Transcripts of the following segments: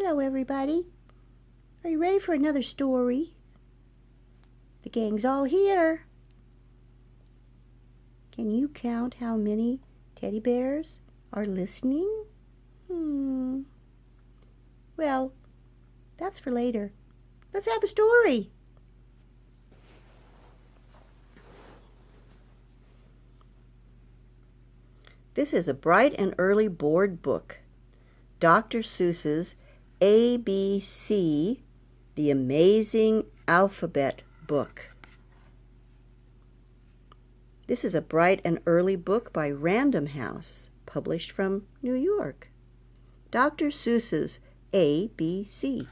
Hello, everybody. Are you ready for another story? The gang's all here. Can you count how many teddy bears are listening? Well, that's for later. Let's have a story. This is a bright and early board book. Dr. Seuss's ABC, The Amazing Alphabet Book. This is a bright and early book by Random House, published from New York. Dr. Seuss's ABC.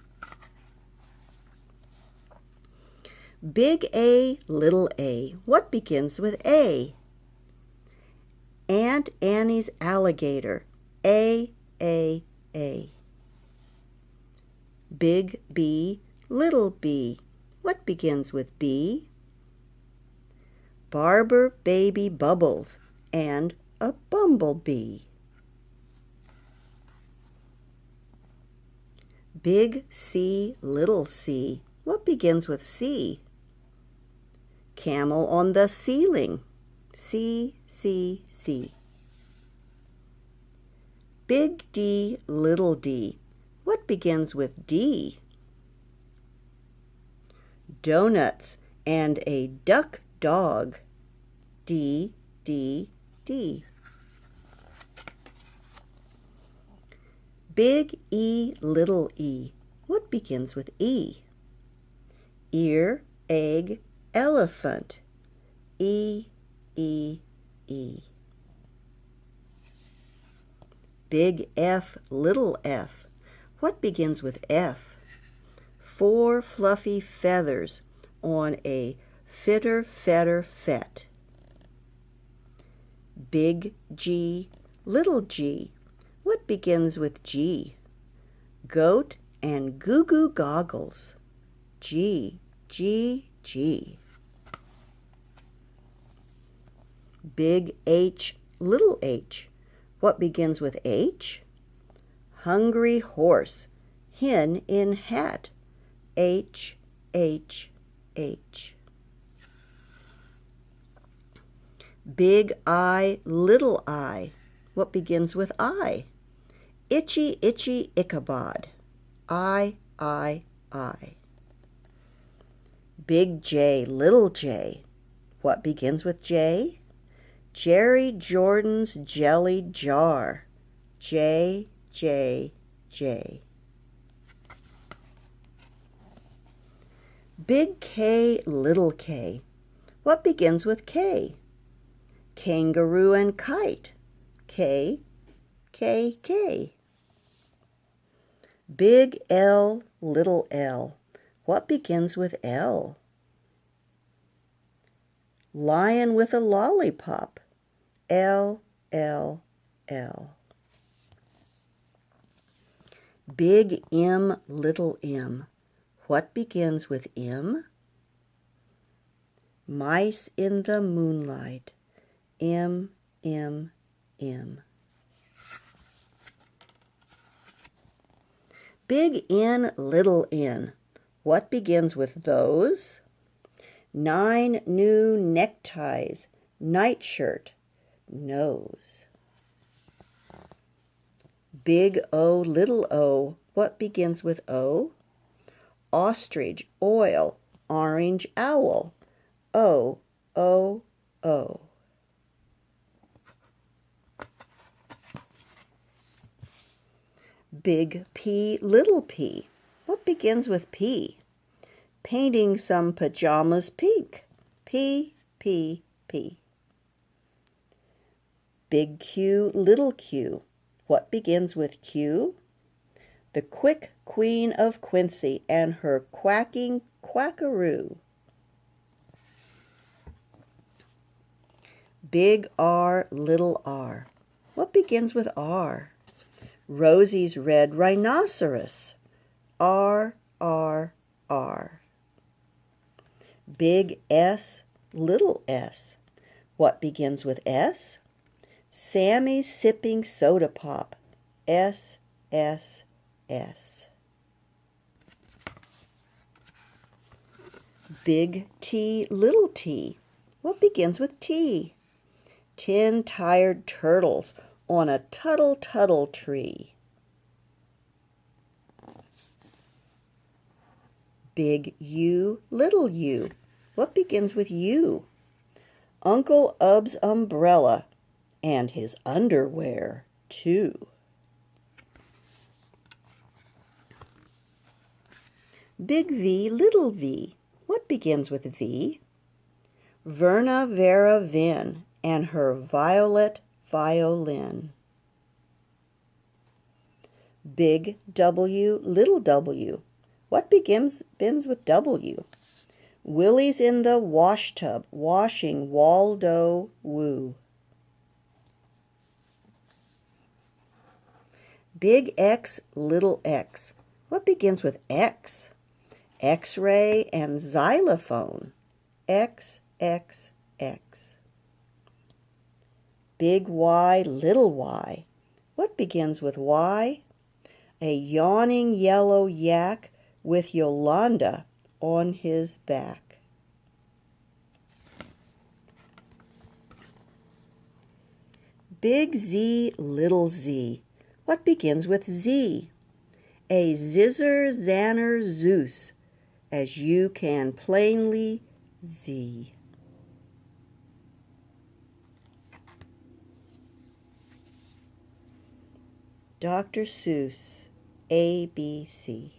Big A, little a. What begins with A? Aunt Annie's alligator. A. Big B, little b. What begins with B? Barber baby Bubbles and a bumblebee. Big C, little c. What begins with C? Camel on the ceiling. C. Big D, little d. What begins with D? Donuts and a duck dog. D. Big E, little e. What begins with E? Ear, egg, elephant. E. Big F, little f. What begins with F? 4 fluffy feathers on a fitter fetter fet. Big G, little g. What begins with G? Goat and goo-goo goggles. G. Big H, little h. What begins with H? Hungry horse, hen in hat. H. Big I, little I. What begins with I? Itchy Ichabod. I. Big J, little j. What begins with J? Jerry Jordan's jelly jar. J. Big K, little k. What begins with K? Kangaroo and kite. K. Big L, little l. What begins with L? Lion with a lollipop. L. Big M, little m. What begins with M? Mice in the moonlight. M. Big N, little n. What begins with those? 9 new neckties, nightshirt, nose. Big O, little o. What begins with O? Ostrich, oil, orange owl. O. Big P, little p. What begins with P? Painting some pajamas pink. P. Big Q, little q. What begins with Q? The quick Queen of Quincy and her quacking quackaroo. Big R, little r. What begins with R? Rosie's red rhinoceros. R. Big S, little s. What begins with S? Sammy's sipping soda pop. S. Big T, little t. What begins with T? 10 tired turtles on a tuttle tree. Big U, little u. What begins with U? Uncle Ub's umbrella and his underwear, too. Big V, little v. What begins with V? Verna Vera Vin and her violet violin. Big W, little w. What begins with W? Willie's in the wash tub washing Waldo Woo. Big X, little x. What begins with X? X-ray and xylophone. X, X, X. Big Y, little y. What begins with Y? A yawning yellow yak with Yolanda on his back. Big Z, little z. What begins with Z? A zizzer zanner Zeus, as you can plainly see. Dr. Seuss, ABC.